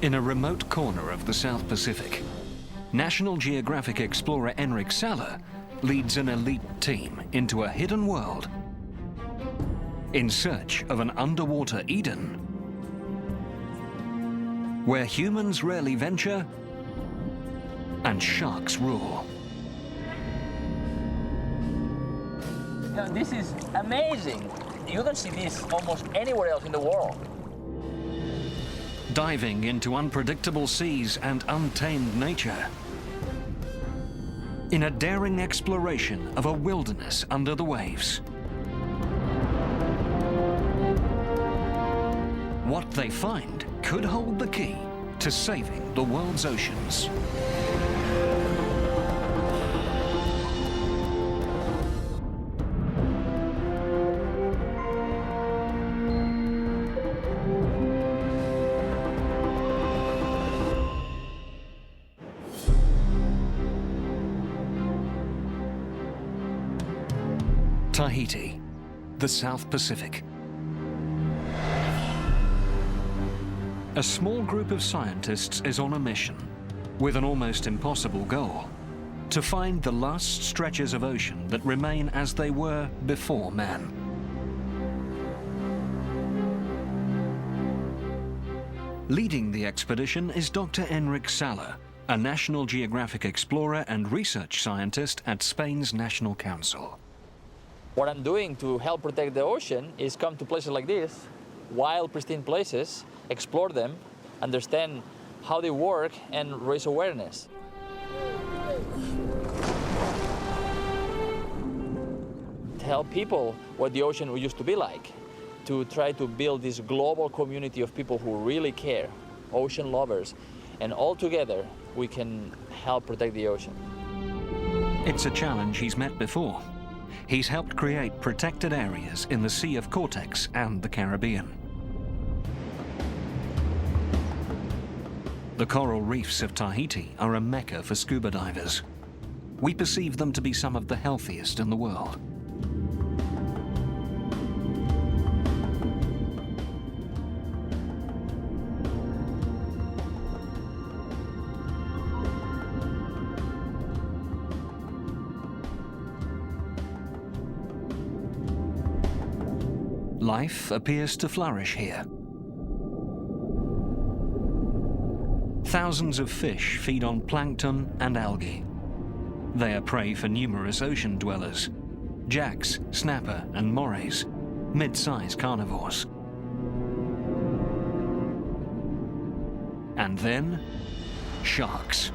In a remote corner of the South Pacific, National Geographic explorer Enric Sala leads an elite team into a hidden world in search of an underwater Eden where humans rarely venture and sharks rule. Now, this is amazing. You don't see this almost anywhere else in the world. Diving into unpredictable seas and untamed nature in a daring exploration of a wilderness under the waves. What they find could hold the key to saving the world's oceans. Tahiti, the South Pacific. A small group of scientists is on a mission with an almost impossible goal: to find the last stretches of ocean that remain as they were before man. Leading the expedition is Dr. Enric Sala, a National Geographic explorer and research scientist at Spain's National Council. What I'm doing to help protect the ocean is come to places like this, wild, pristine places, explore them, understand how they work, and raise awareness. Tell people what the ocean used to be like, to try to build this global community of people who really care, ocean lovers, and all together we can help protect the ocean. It's a challenge he's met before. He's helped create protected areas in the Sea of Cortex and the Caribbean. The coral reefs of Tahiti are a mecca for scuba divers. We perceive them to be some of the healthiest in the world. Life appears to flourish here. Thousands of fish feed on plankton and algae. They are prey for numerous ocean dwellers: jacks, snapper, and morays, mid-size carnivores. And then, sharks.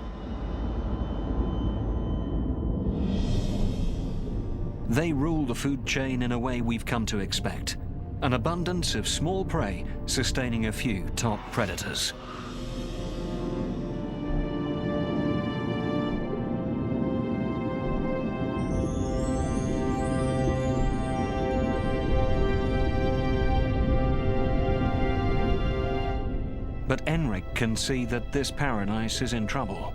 They rule the food chain in a way we've come to expect. An abundance of small prey sustaining a few top predators. But Enric can see that this paradise is in trouble.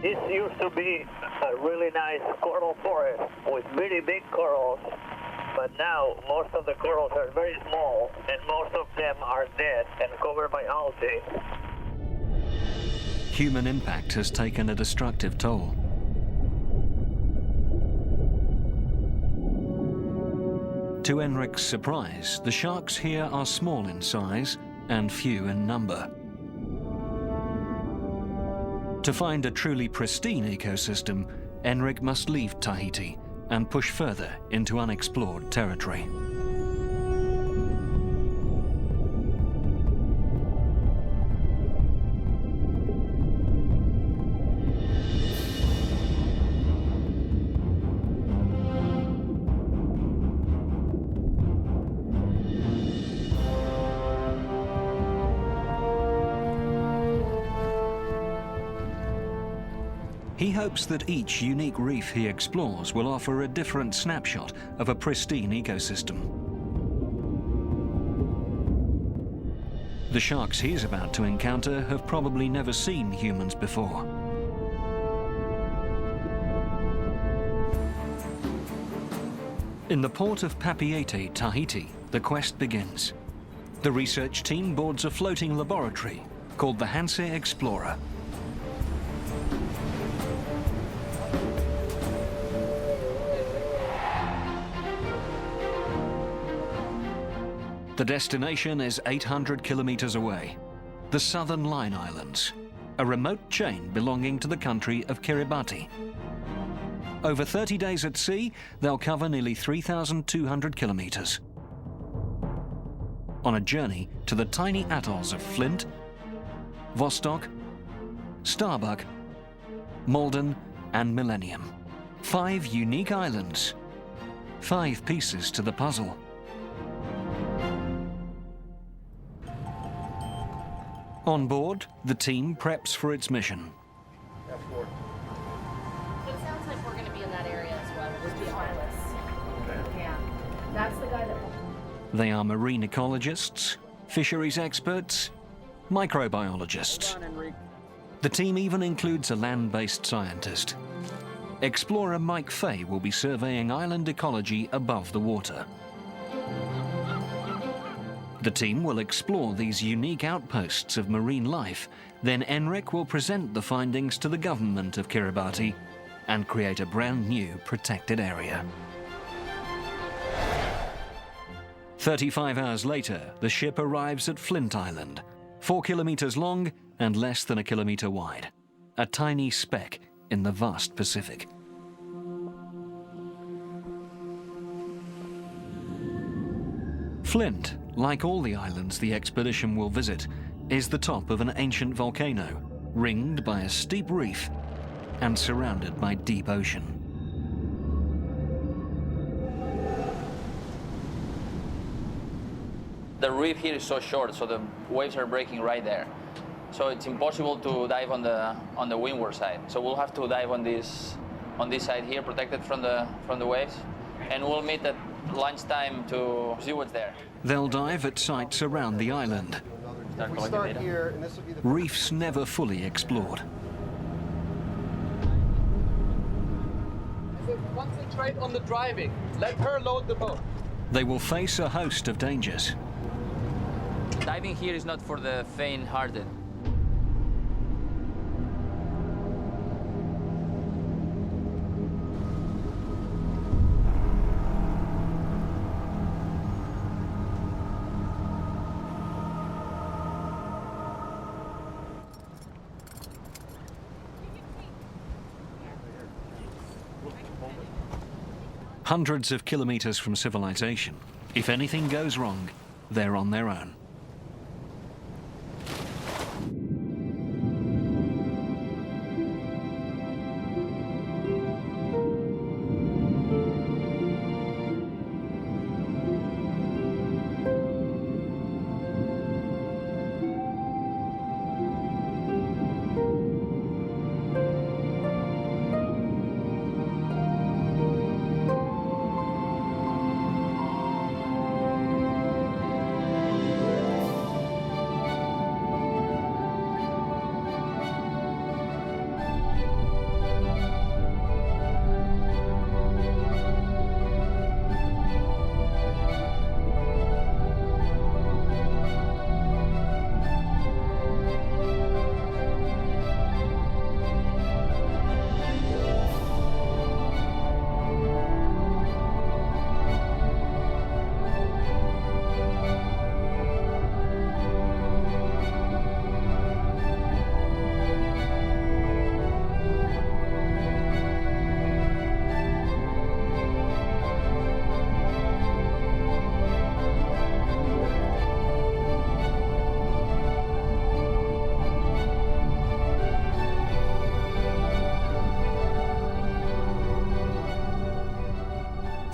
This used to be a really nice coral forest with really big corals, but now most of the corals are very small and most of them are dead and covered by algae. Human impact has taken a destructive toll. To Enric's surprise, the sharks here are small in size and few in number. To find a truly pristine ecosystem, Enric must leave Tahiti and push further into unexplored territory. He hopes that each unique reef he explores will offer a different snapshot of a pristine ecosystem. The sharks he's about to encounter have probably never seen humans before. In the port of Papeete, Tahiti, the quest begins. The research team boards a floating laboratory called the Hanse Explorer. The destination is 800 kilometers away, the Southern Line Islands, a remote chain belonging to the country of Kiribati. Over 30 days at sea, they'll cover nearly 3,200 kilometers. On a journey to the tiny atolls of Flint, Vostok, Starbuck, Malden, and Millennium. 5 unique islands, 5 pieces to the puzzle. On board, the team preps for its mission. It sounds like we're going to be in that area as well. We'll be wireless. Okay. Yeah. That's the guy that... They are marine ecologists, fisheries experts, microbiologists. The team even includes a land-based scientist. Explorer Mike Fay will be surveying island ecology above the water. The team will explore these unique outposts of marine life. Then Enric will present the findings to the government of Kiribati and create a brand new protected area. 35 hours later, the ship arrives at Flint Island, 4 kilometers long and less than a kilometer wide. A tiny speck in the vast Pacific. Flint, like all the islands the expedition will visit, is the top of an ancient volcano, ringed by a steep reef and surrounded by deep ocean. The reef here is so short, so the waves are breaking right there. So it's impossible to dive on the windward side. So we'll have to dive on this side here, protected from the waves, and we'll meet at lunchtime to see what's there. They'll dive at sites around the island. Start collecting data. Here, and this will be the Reefs never fully explored. Concentrate on the driving. Let her load the boat. They will face a host of dangers. Diving here is not for the faint-hearted. Hundreds of kilometers from civilization. If anything goes wrong, they're on their own.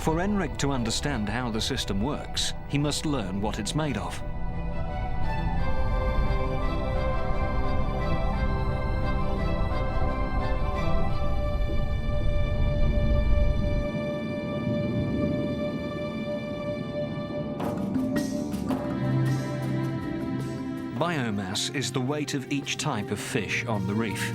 For Enric to understand how the system works, he must learn what it's made of. Biomass is the weight of each type of fish on the reef.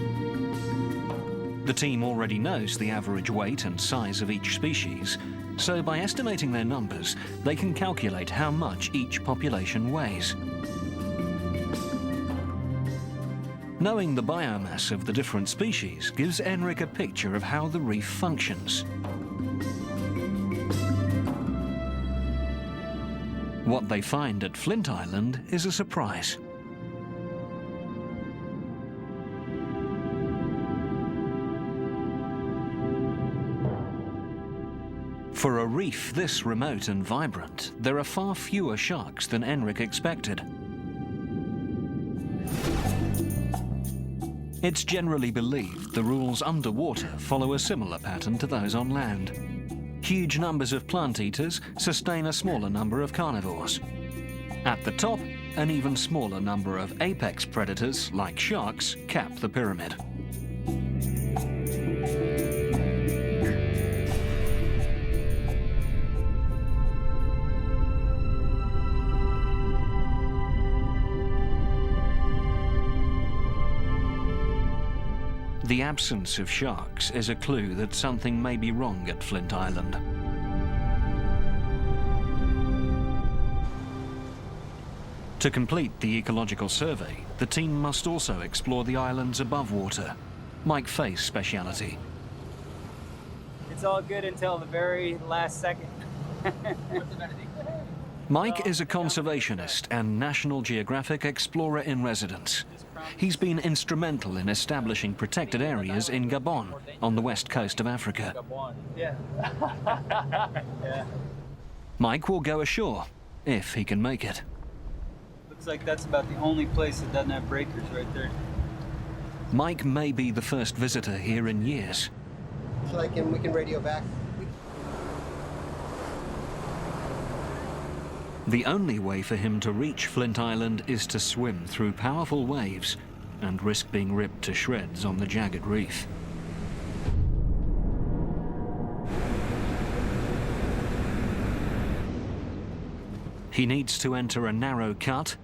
The team already knows the average weight and size of each species, so by estimating their numbers, they can calculate how much each population weighs. Knowing the biomass of the different species gives Enric a picture of how the reef functions. What they find at Flint Island is a surprise. For a reef this remote and vibrant, there are far fewer sharks than Enric expected. It's generally believed the rules underwater follow a similar pattern to those on land. Huge numbers of plant eaters sustain a smaller number of carnivores. At the top, an even smaller number of apex predators, like sharks, cap the pyramid. The absence of sharks is a clue that something may be wrong at Flint Island. To complete the ecological survey, the team must also explore the islands above water, Mike Fay's speciality. It's all good until the very last second. Mike is a conservationist and National Geographic explorer in residence. He's been instrumental in establishing protected areas in Gabon, on the west coast of Africa. Yeah. Yeah. Mike will go ashore, if he can make it. Looks like that's about the only place that doesn't have breakers right there. Mike may be the first visitor here in years. So we can radio back. The only way for him to reach Flint Island is to swim through powerful waves and risk being ripped to shreds on the jagged reef. He needs to enter a narrow cut,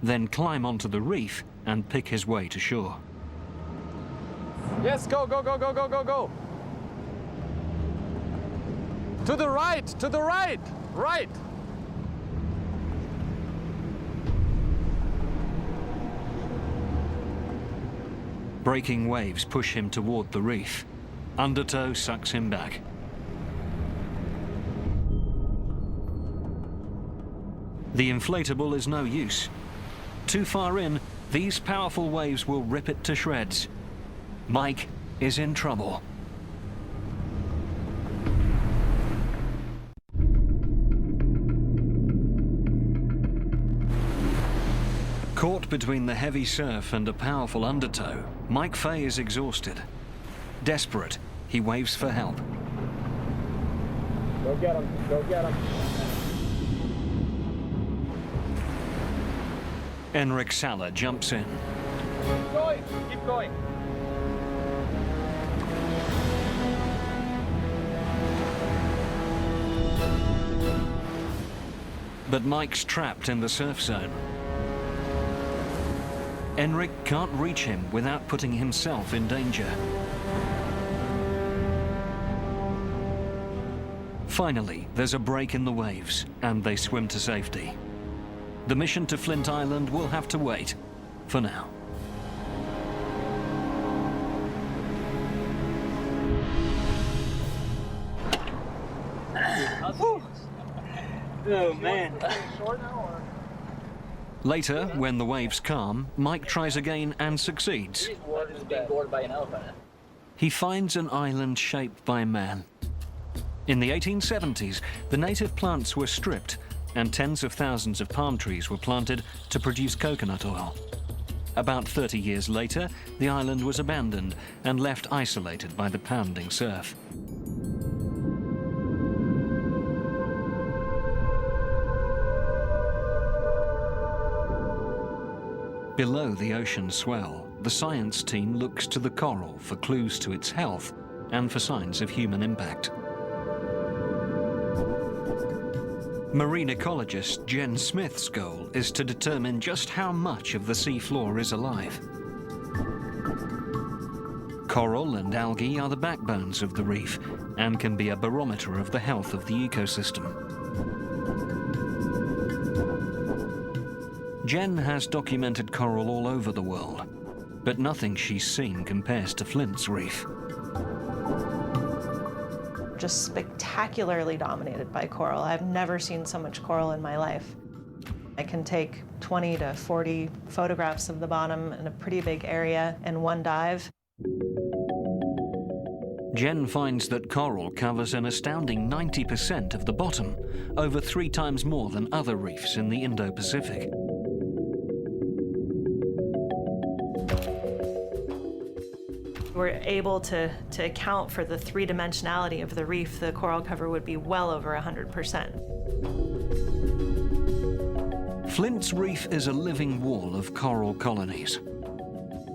then climb onto the reef and pick his way to shore. Yes, go, go, go, go, go, go, go. To the right, to the right, right. Breaking waves push him toward the reef. Undertow sucks him back. The inflatable is no use. Too far in, these powerful waves will rip it to shreds. Mike is in trouble. Caught between the heavy surf and a powerful undertow, Mike Fay is exhausted. Desperate, he waves for help. Go get him, go get him. Enric Sala jumps in. Keep going, keep going. But Mike's trapped in the surf zone. Enric can't reach him without putting himself in danger. Finally, there's a break in the waves, and they swim to safety. The mission to Flint Island will have to wait, for now. Oh, man. Later, when the waves calm, Mike tries again and succeeds. Being gored by an elephant. He finds an island shaped by man. In the 1870s, the native plants were stripped and tens of thousands of palm trees were planted to produce coconut oil. About 30 years later, the island was abandoned and left isolated by the pounding surf. Below the ocean swell, the science team looks to the coral for clues to its health and for signs of human impact. Marine ecologist Jen Smith's goal is to determine just how much of the seafloor is alive. Coral and algae are the backbones of the reef and can be a barometer of the health of the ecosystem. Jen has documented coral all over the world, but nothing she's seen compares to Flint's Reef. Just spectacularly dominated by coral. I've never seen so much coral in my life. I can take 20 to 40 photographs of the bottom in a pretty big area in one dive. Jen finds that coral covers an astounding 90% of the bottom, over 3 times more than other reefs in the Indo-Pacific. We're able to account for the three-dimensionality of the reef. The coral cover would be well over 100%. Flint's Reef is a living wall of coral colonies,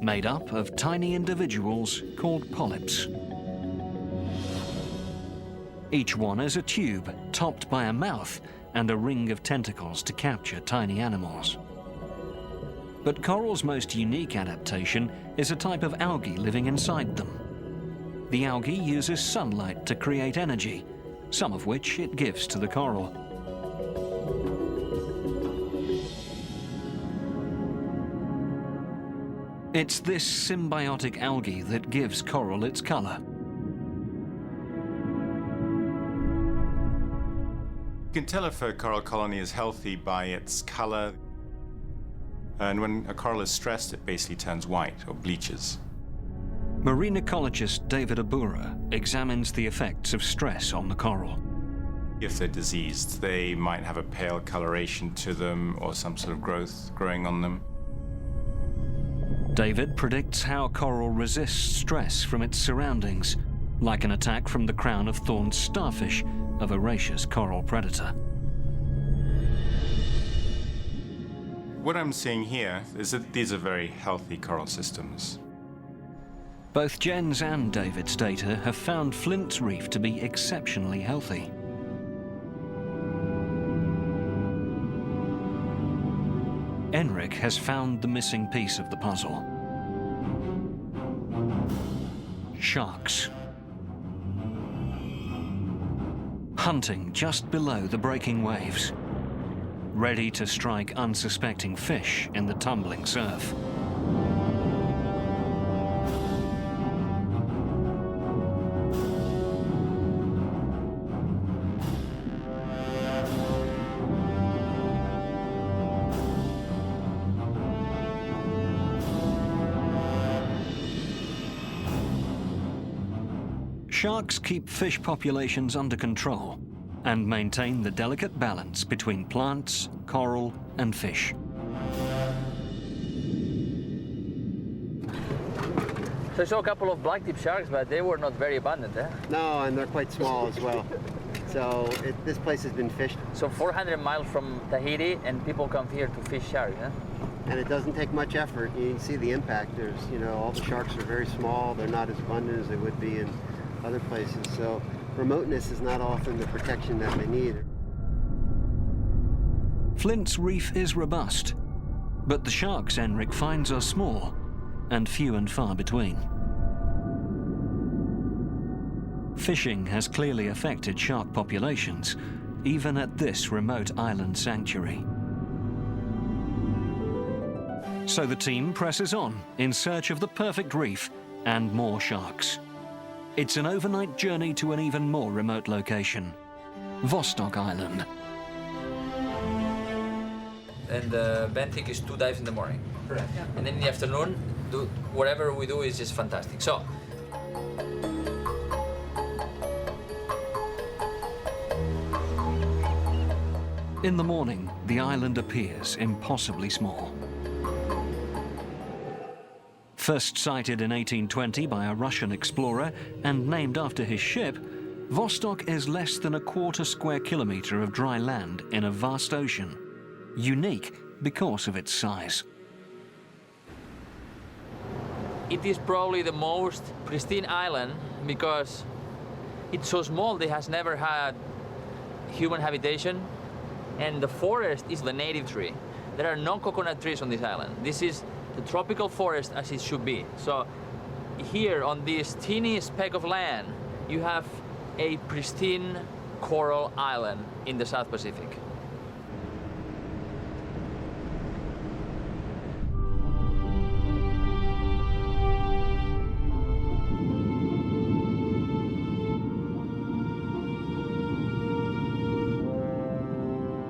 made up of tiny individuals called polyps. Each one is a tube topped by a mouth and a ring of tentacles to capture tiny animals. But coral's most unique adaptation is a type of algae living inside them. The algae uses sunlight to create energy, some of which it gives to the coral. It's this symbiotic algae that gives coral its color. You can tell if a coral colony is healthy by its color. And when a coral is stressed, it basically turns white or bleaches. Marine ecologist David Abura examines the effects of stress on the coral. If they're diseased, they might have a pale coloration to them or some sort of growth growing on them. David predicts how coral resists stress from its surroundings, like an attack from the crown of thorns starfish, a voracious coral predator. What I'm seeing here is that these are very healthy coral systems. Both Jen's and David's data have found Flint's Reef to be exceptionally healthy. Enric has found the missing piece of the puzzle. Sharks. Hunting just below the breaking waves, ready to strike unsuspecting fish in the tumbling surf. Sharks keep fish populations under control and maintain the delicate balance between plants, coral, and fish. So I saw a couple of black-tip sharks, but they were not very abundant, eh? No, and they're quite small as well. So this place has been fished. So 400 miles from Tahiti, and people come here to fish sharks, eh? And it doesn't take much effort. You can see the impact. There's, all the sharks are very small. They're not as abundant as they would be in other places. So remoteness is not often the protection that they need. Flint's Reef is robust, but the sharks Enric finds are small and few and far between. Fishing has clearly affected shark populations, even at this remote island sanctuary. So the team presses on in search of the perfect reef and more sharks. It's an overnight journey to an even more remote location, Vostok Island. And the Bentic is 2 dives in the morning. Correct. Yeah. And then in the afternoon, whatever we do is just fantastic. So, in the morning, the island appears impossibly small. First sighted in 1820 by a Russian explorer and named after his ship, Vostok is less than a quarter square kilometer of dry land in a vast ocean, unique because of its size. it is probably the most pristine island because it's so small, it has never had human habitation, and the forest is the native tree. There are no coconut trees on this island. This is the tropical forest as it should be. So here on this teeny speck of land, you have a pristine coral island in the South Pacific.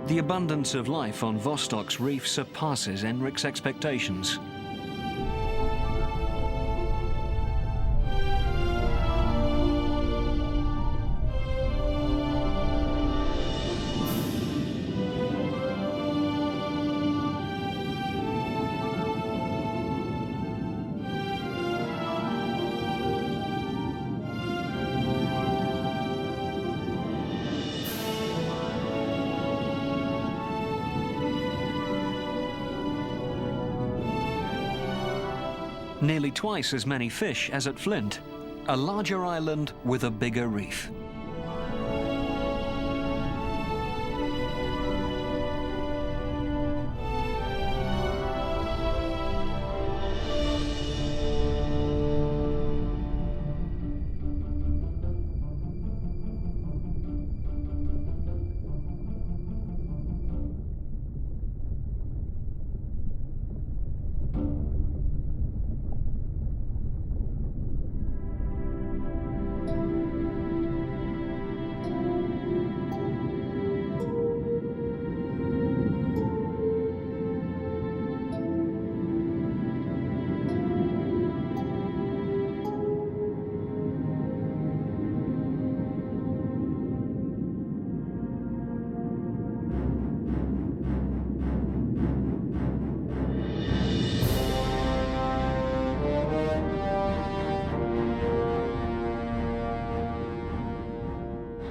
The abundance of life on Vostok's reef surpasses Enric's expectations. Nearly twice as many fish as at Flint, a larger island with a bigger reef.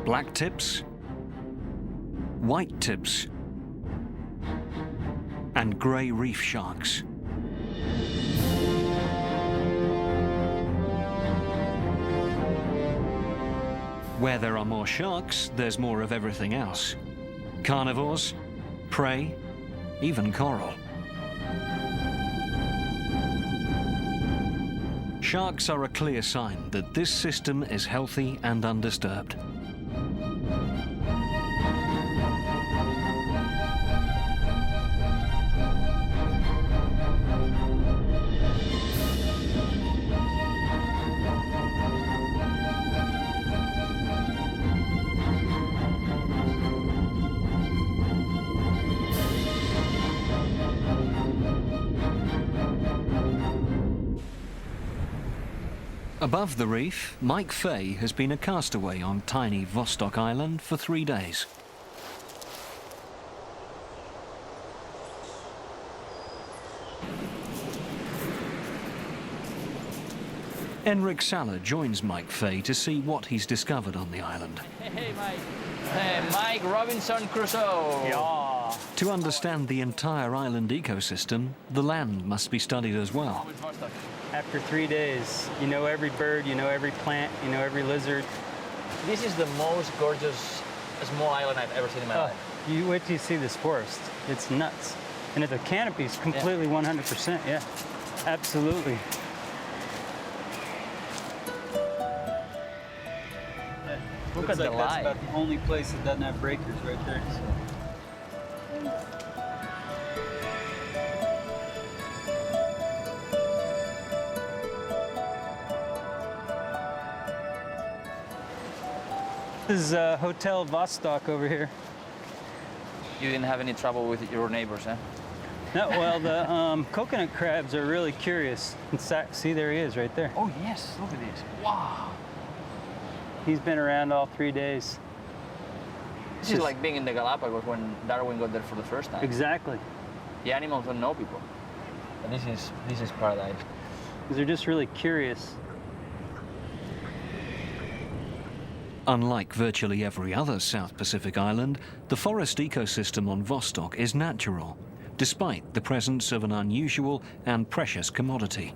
Black tips, white tips, and grey reef sharks. Where there are more sharks, there's more of everything else. Carnivores, prey, even coral. Sharks are a clear sign that this system is healthy and undisturbed. Above the reef, Mike Fay has been a castaway on tiny Vostok Island for 3 days. Enric Saller joins Mike Fay to see what he's discovered on the island. Hey, Mike. Hey, Mike Robinson Crusoe. Yeah. To understand the entire island ecosystem, the land must be studied as well. After 3 days, you know every bird, you know every plant, you know every lizard. This is the most gorgeous small island I've ever seen in my life. You wait till you see this forest. It's nuts. And the canopy is completely 100%, yeah. Absolutely. Look at the light. That's about the only place that doesn't have breakers right there. This is Hotel Vostok over here. You didn't have any trouble with your neighbors, huh? No, well, the coconut crabs are really curious. See, there he is right there. Oh, yes. Look at this. Wow. He's been around all 3 days. This is like being in the Galapagos when Darwin got there for the first time. Exactly. The animals don't know people. But this is paradise. They're just really curious. Unlike virtually every other South Pacific island, the forest ecosystem on Vostok is natural, despite the presence of an unusual and precious commodity.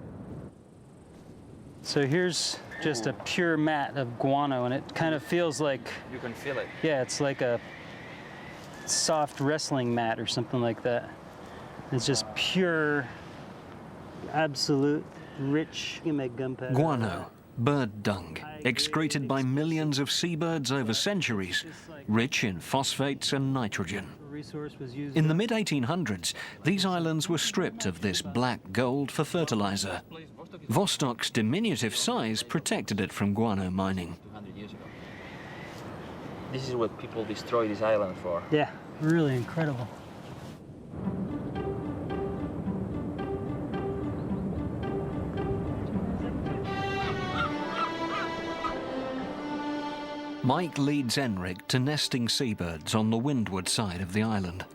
So here's just a pure mat of guano, and it kind of feels like... You can feel it. Yeah, it's like a soft wrestling mat or something like that. It's just pure, absolute Rich, you make gunpowder. Guano, bird dung, excreted by millions of seabirds over centuries, rich in phosphates and nitrogen. Resource was used. In the mid-1800s, these islands were stripped of this black gold for fertilizer. Vostok's diminutive size protected it from guano mining. 200 years ago. This is what people destroy this island for. Yeah, really incredible. Mike leads Enric to nesting seabirds on the windward side of the island.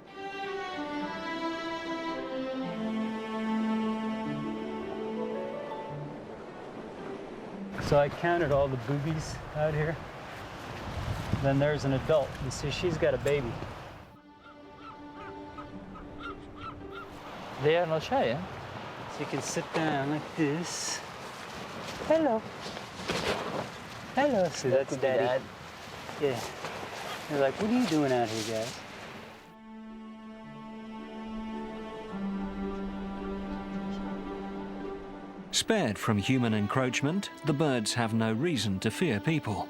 So I counted all the boobies out here. Then there's an adult. You see, she's got a baby. They are not shy, eh? So you can sit down like this. Hello. Hello. See, that's Could be Daddy. Dad. Yeah. They're like, what are you doing out here, guys? Spared from human encroachment, the birds have no reason to fear people.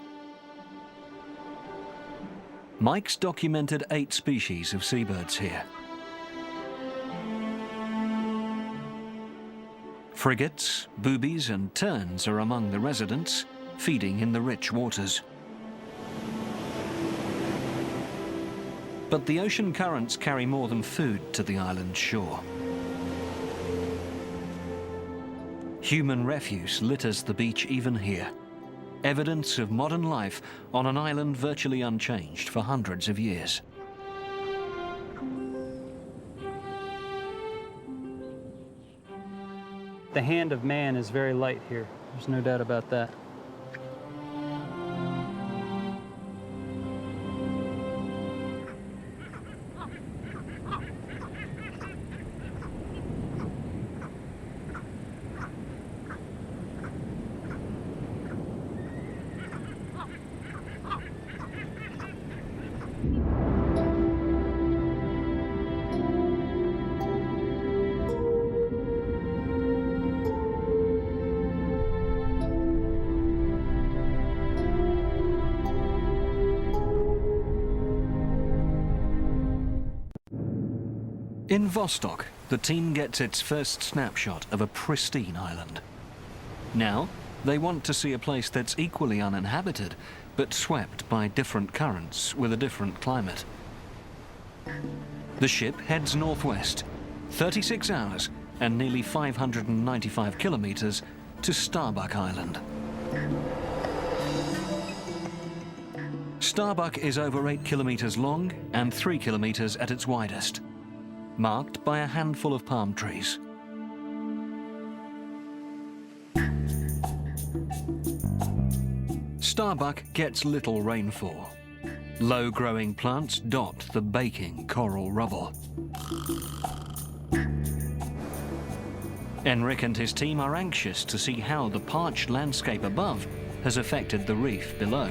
Mike's documented 8 species of seabirds here. Frigates, boobies and terns are among the residents, feeding in the rich waters. But the ocean currents carry more than food to the island's shore. Human refuse litters the beach even here. Evidence of modern life on an island virtually unchanged for hundreds of years. The hand of man is very light here. There's no doubt about that. In Vostok, the team gets its first snapshot of a pristine island. Now, they want to see a place that's equally uninhabited, but swept by different currents with a different climate. The ship heads northwest, 36 hours and nearly 595 kilometers to Starbuck Island. Starbuck is over 8 kilometers long and 3 kilometers at its widest, marked by a handful of palm trees. Starbuck gets little rainfall. Low-growing plants dot the baking coral rubble. Enric and his team are anxious to see how the parched landscape above has affected the reef below.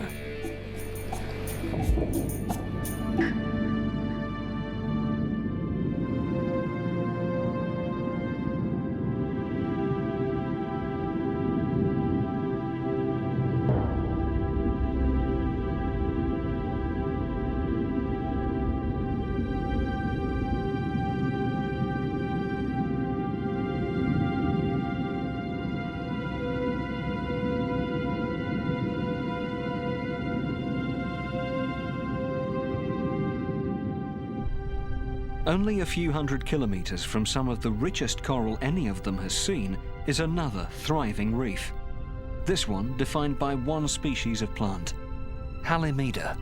Only a few hundred kilometers from some of the richest coral any of them has seen is another thriving reef. This one defined by one species of plant, Halimeda.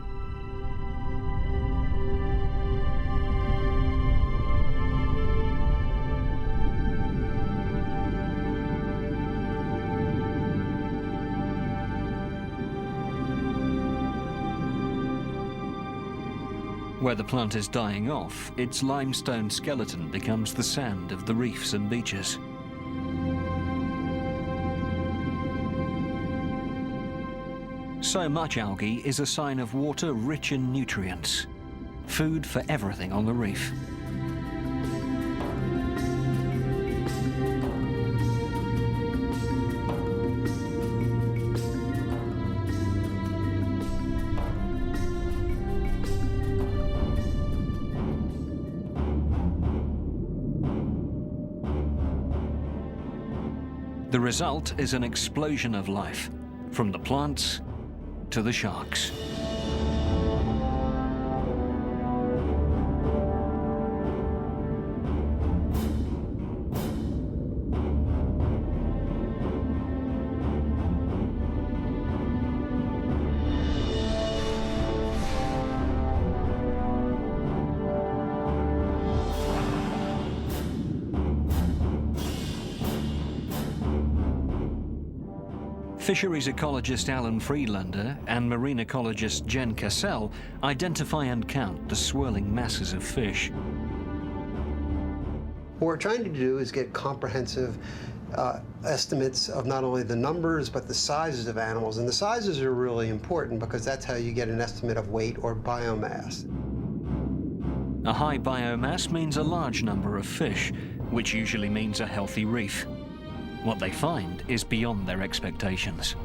Where the plant is dying off, its limestone skeleton becomes the sand of the reefs and beaches. So much algae is a sign of water rich in nutrients, food for everything on the reef. The result is an explosion of life, from the plants to the sharks. Fisheries ecologist Alan Friedlander and marine ecologist Jen Cassell identify and count the swirling masses of fish. What we're trying to do is get comprehensive estimates of not only the numbers, but the sizes of animals. And the sizes are really important because that's how you get an estimate of weight or biomass. A high biomass means a large number of fish, which usually means a healthy reef. What they find is beyond their expectations.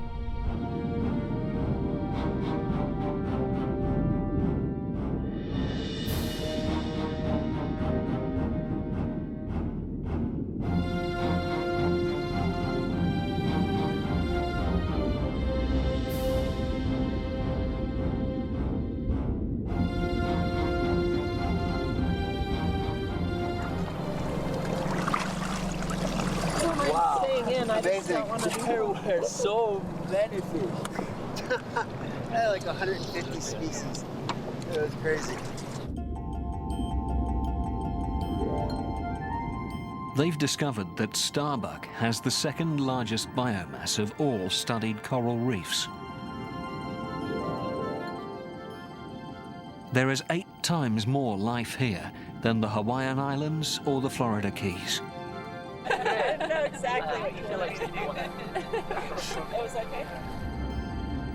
There were so many fish. I had like 150 species. It was crazy. They've discovered that Starbuck has the second largest biomass of all studied coral reefs. There is 8 times more life here than the Hawaiian Islands or the Florida Keys. I know exactly what you feel like to do. It was okay.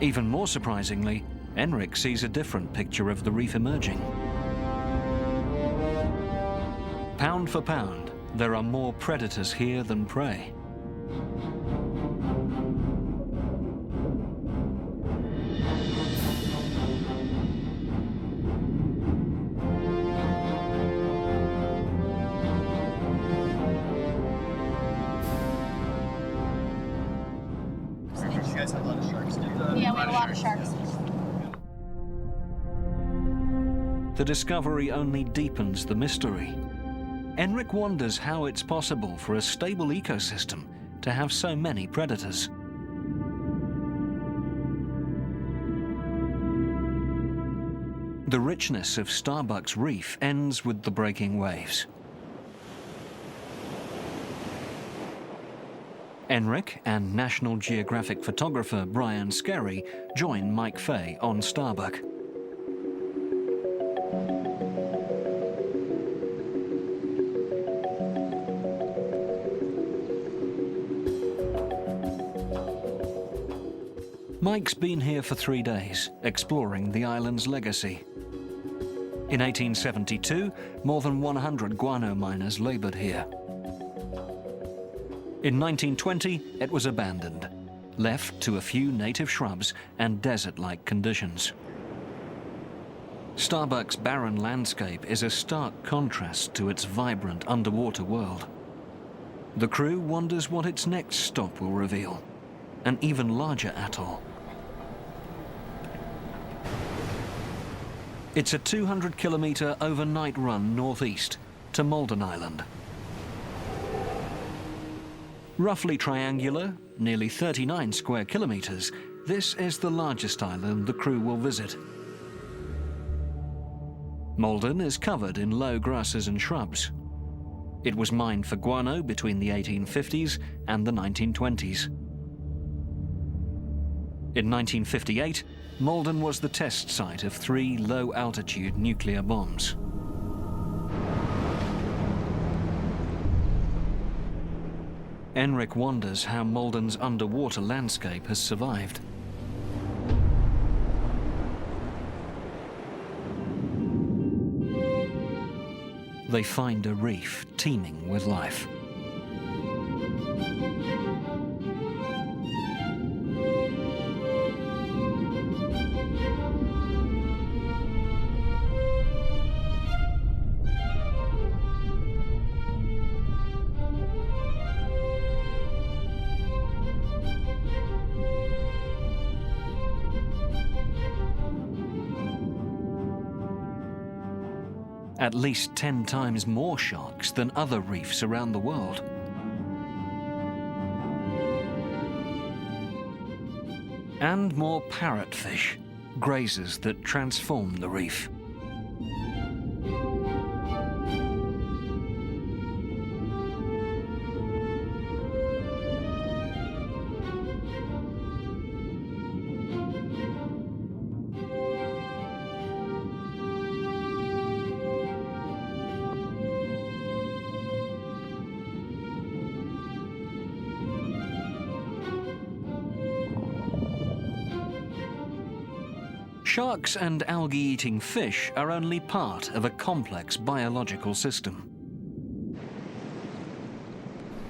Even more surprisingly, Enric sees a different picture of the reef emerging. Pound for pound, there are more predators here than prey. You guys have a lot of sharks, too. Yeah, we have a lot of sharks. The discovery only deepens the mystery. Enric wonders how it's possible for a stable ecosystem to have so many predators. The richness of Starbuck's reef ends with the breaking waves. Enric and National Geographic photographer Brian Skerry join Mike Fay on Starbuck. Mike's been here for 3 days, exploring the island's legacy. In 1872, more than 100 guano miners labored here. In 1920, it was abandoned, left to a few native shrubs and desert-like conditions. Starbuck's barren landscape is a stark contrast to its vibrant underwater world. The crew wonders what its next stop will reveal, an even larger atoll. It's a 200-kilometre overnight run northeast to Malden Island. Roughly triangular, nearly 39 square kilometres, this is the largest island the crew will visit. Malden is covered in low grasses and shrubs. It was mined for guano between the 1850s and the 1920s. In 1958, Malden was the test site of 3 low-altitude nuclear bombs. Enric wonders how Malden's underwater landscape has survived. They find a reef teeming with life. at least 10 times more sharks than other reefs around the world. And more parrotfish, grazers that transform the reef. Sharks and algae-eating fish are only part of a complex biological system.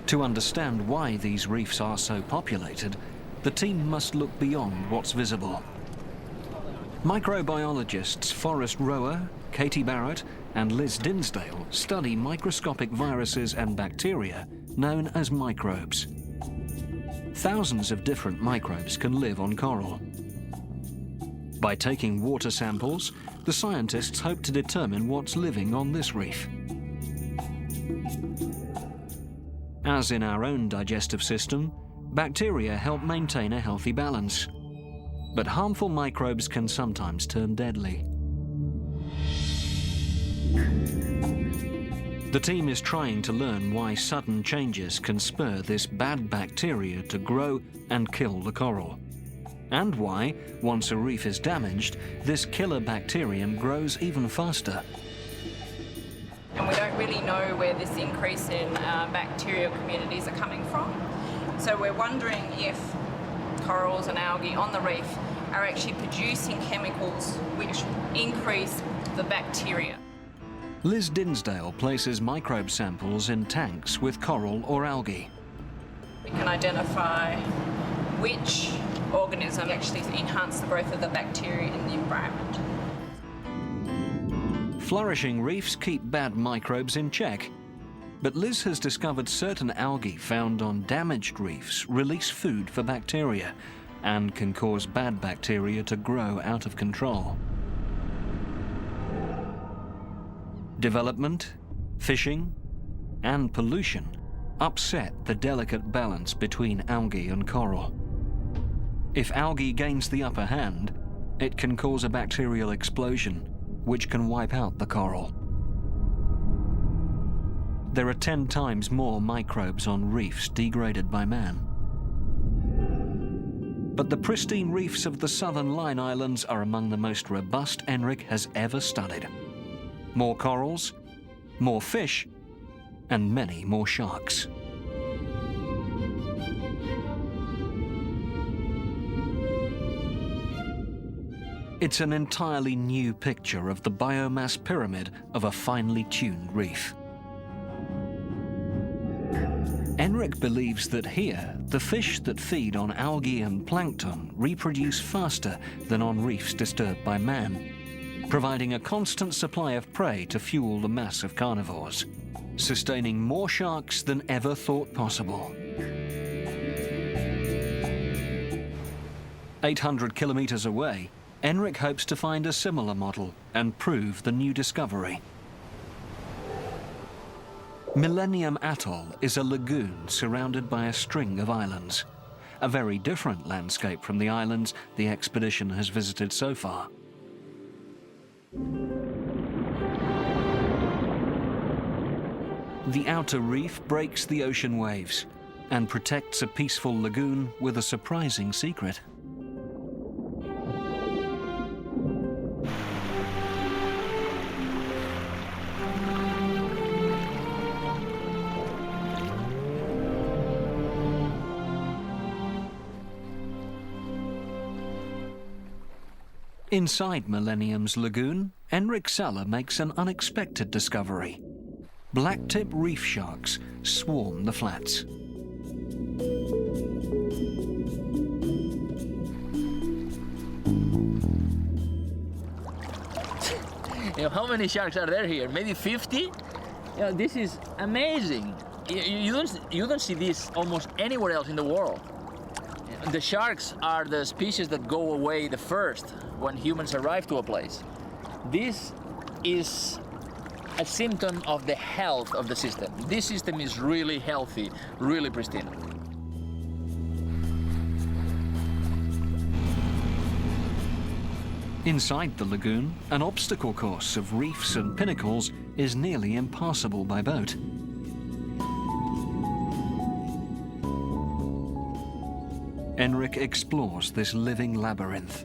To understand why these reefs are so populated, the team must look beyond what's visible. Microbiologists Forrest Rower, Katie Barrett, and Liz Dinsdale study microscopic viruses and bacteria known as microbes. Thousands of different microbes can live on coral. By taking water samples, the scientists hope to determine what's living on this reef. As in our own digestive system, bacteria help maintain a healthy balance. But harmful microbes can sometimes turn deadly. The team is trying to learn why sudden changes can spur this bad bacteria to grow and kill the coral. And why, once a reef is damaged, this killer bacterium grows even faster. And we don't really know where this increase in bacterial communities are coming from. So we're wondering if corals and algae on the reef are actually producing chemicals which increase the bacteria. Liz Dinsdale places microbe samples in tanks with coral or algae. We can identify which organism actually enhance the growth of the bacteria in the environment. Flourishing reefs keep bad microbes in check. But Liz has discovered certain algae found on damaged reefs release food for bacteria and can cause bad bacteria to grow out of control. Development, fishing, and pollution upset the delicate balance between algae and coral. If algae gains the upper hand, it can cause a bacterial explosion, which can wipe out the coral. There are 10 times more microbes on reefs degraded by man. But the pristine reefs of the southern Line Islands are among the most robust ENRIC has ever studied. More corals, more fish, and many more sharks. It's an entirely new picture of the biomass pyramid of a finely tuned reef. ENRIC believes that here, the fish that feed on algae and plankton reproduce faster than on reefs disturbed by man, providing a constant supply of prey to fuel the mass of carnivores, sustaining more sharks than ever thought possible. 800 kilometers away, ENRIC hopes to find a similar model and prove the new discovery. Millennium Atoll is a lagoon surrounded by a string of islands, a very different landscape from the islands the expedition has visited so far. The outer reef breaks the ocean waves and protects a peaceful lagoon with a surprising secret. Inside Millennium's lagoon, ENRIC Sala makes an unexpected discovery. Blacktip reef sharks swarm the flats. How many sharks are there here? Maybe 50? This is amazing. You don't see this almost anywhere else in the world. The sharks are the species that go away the first when humans arrive to a place. This is a symptom of the health of the system. This system is really healthy, really pristine. Inside the lagoon, an obstacle course of reefs and pinnacles is nearly impassable by boat. Enric explores this living labyrinth.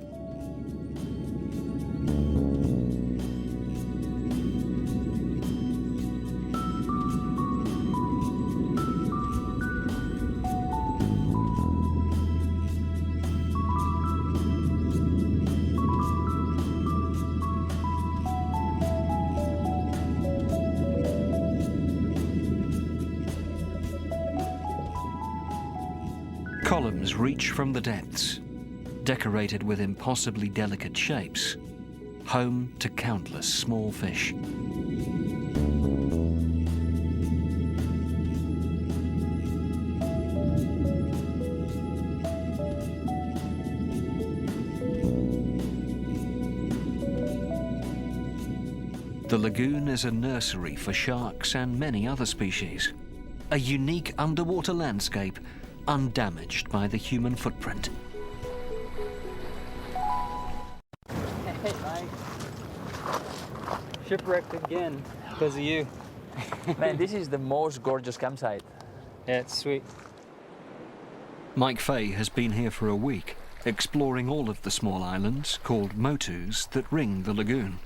Columns reach from the depths, decorated with impossibly delicate shapes, home to countless small fish. The lagoon is a nursery for sharks and many other species, a unique underwater landscape undamaged by the human footprint. Hey, Mike. Shipwrecked again because of you. Man, this is the most gorgeous campsite. Yeah, it's sweet. Mike Fay has been here for a week, exploring all of the small islands, called motus, that ring the lagoon.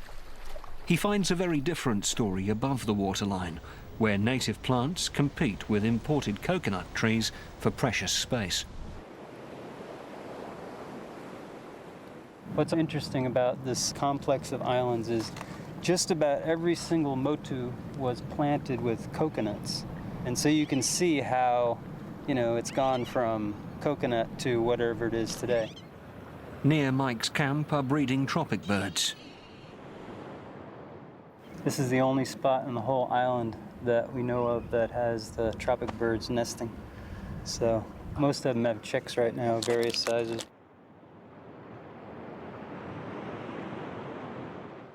He finds a very different story above the waterline, where native plants compete with imported coconut trees for precious space. What's interesting about this complex of islands is just about every single motu was planted with coconuts. And so you can see how, it's gone from coconut to whatever it is today. Near Mike's camp are breeding tropic birds. This is the only spot in the whole island that we know of that has the tropic birds nesting. So most of them have chicks right now, various sizes.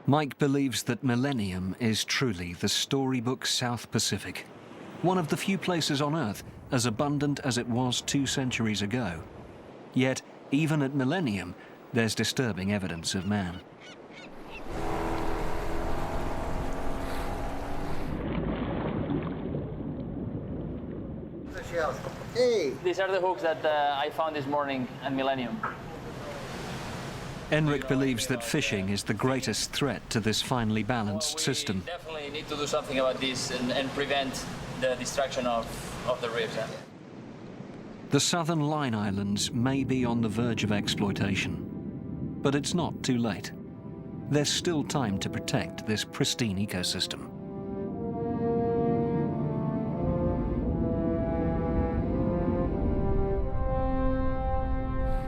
Mike believes that Millennium is truly the storybook South Pacific, one of the few places on Earth as abundant as it was 2 centuries ago. Yet, even at Millennium, there's disturbing evidence of man. Hey! These are the hooks that I found this morning at Millennium. Enric believes that fishing is the greatest threat to this finely balanced system. We definitely need to do something about this and prevent the destruction of the reefs. Yeah? The southern Line Islands may be on the verge of exploitation, but it's not too late. There's still time to protect this pristine ecosystem.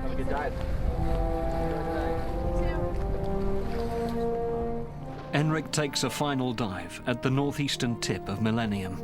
Have a good dive. Enric takes a final dive at the northeastern tip of Millennium.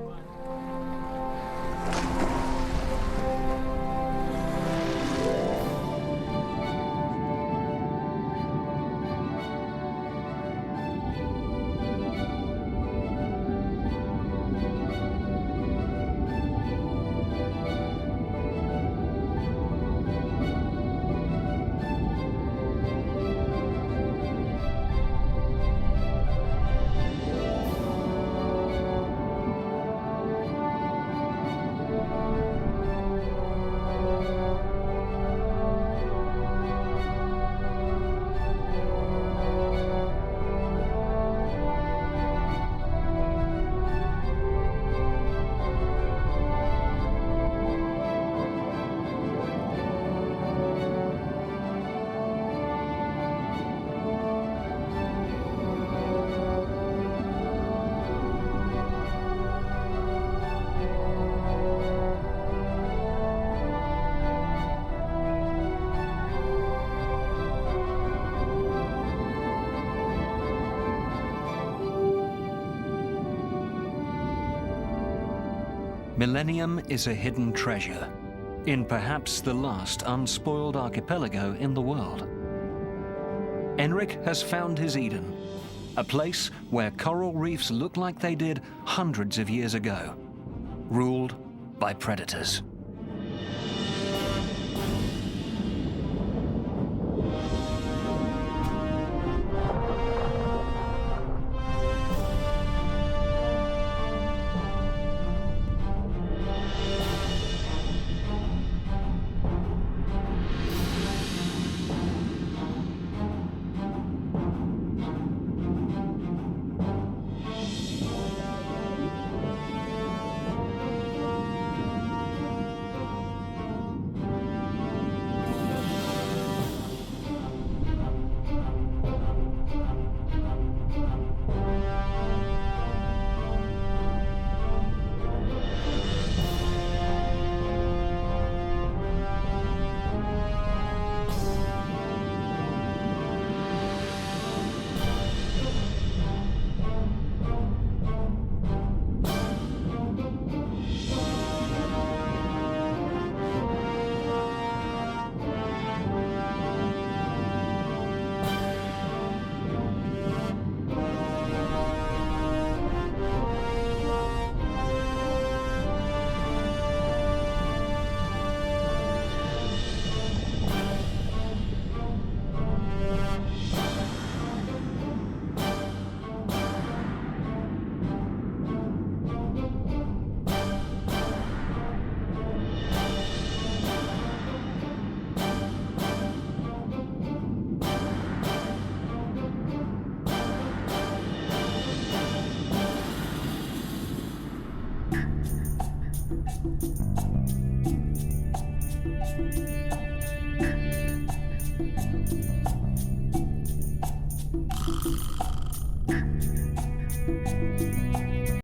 Millennium is a hidden treasure in perhaps the last unspoiled archipelago in the world. Enric has found his Eden, a place where coral reefs look like they did hundreds of years ago, ruled by predators.